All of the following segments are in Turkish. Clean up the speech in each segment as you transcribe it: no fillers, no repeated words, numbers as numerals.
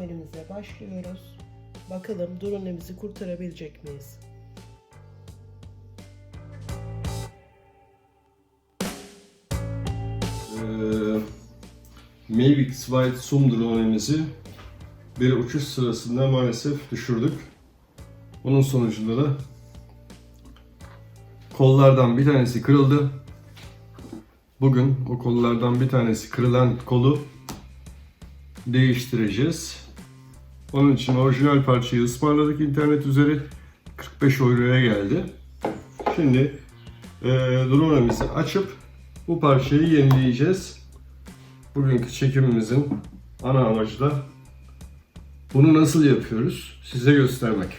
tamirimize başlıyoruz. Bakalım drohnemizi kurtarabilecek miyiz? Mavic White Zoom drohnemizi bir uçuş sırasında maalesef düşürdük. Bunun sonucunda da kollardan bir tanesi kırıldı. Bugün o kollardan bir tanesi kırılan kolu değiştireceğiz. Onun için orijinal parçayı ısmarladık internet üzeri. 45 euroya geldi. Şimdi drohnemizi açıp bu parçayı yenileyeceğiz. Bugünkü çekimimizin ana amacı da bunu nasıl yapıyoruz size göstermek.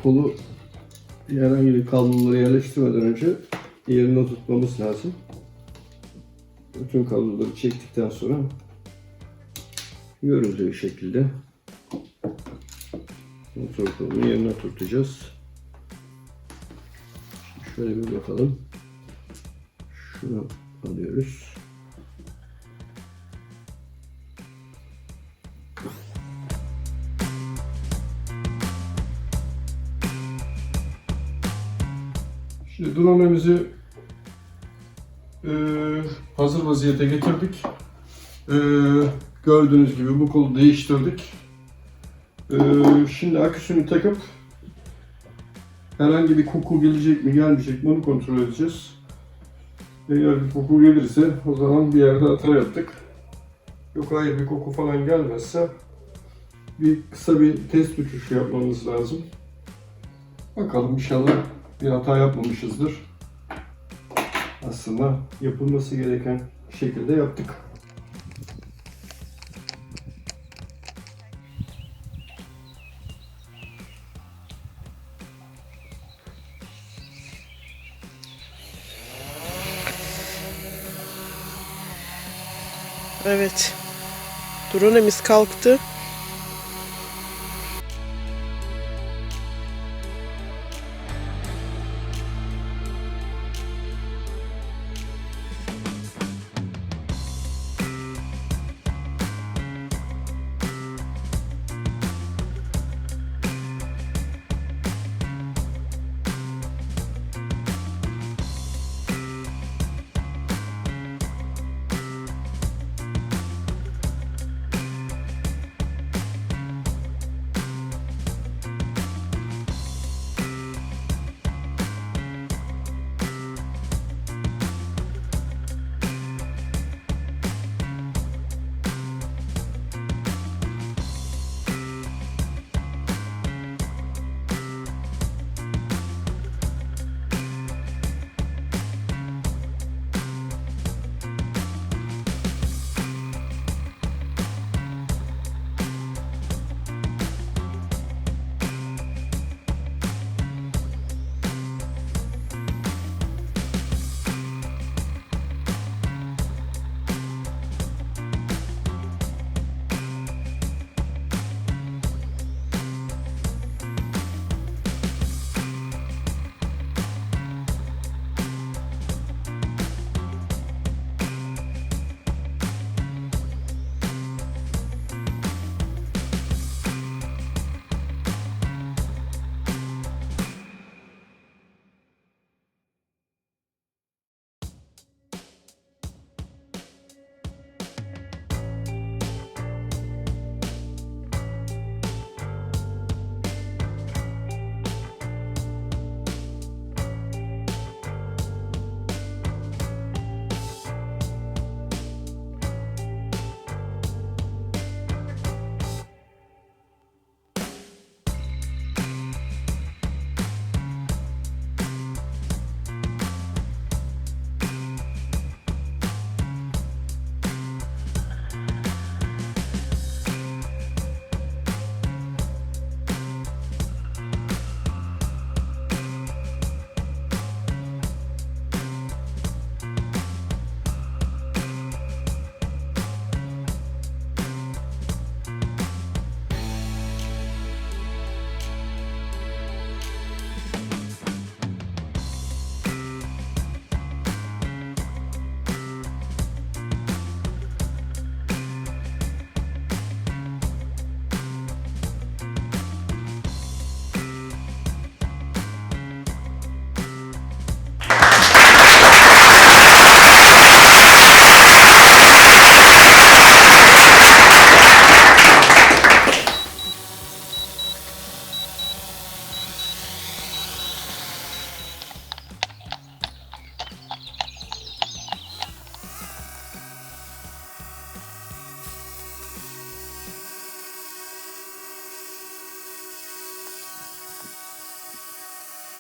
Kolu herhangi bir kabloları yerleştirmeden önce yerine oturtmamız lazım. Bütün kabloları çektikten sonra görüldüğü şekilde motor kolunu yerine oturtacağız. Şöyle bir bakalım. Şunu alıyoruz. Şimdi drohnemizi hazır vaziyete getirdik. Gördüğünüz gibi bu kolu değiştirdik. Şimdi aküsünü takıp herhangi bir koku gelecek mi gelmeyecek mi onu kontrol edeceğiz. Eğer bir koku gelirse o zaman bir yerde hata yaptık. Yok hayır bir koku falan gelmezse kısa bir test uçuşu yapmamız lazım. Bakalım inşallah bir hata yapmamışızdır. Aslında yapılması gereken şekilde yaptık. Evet. Drohnemiz kalktı.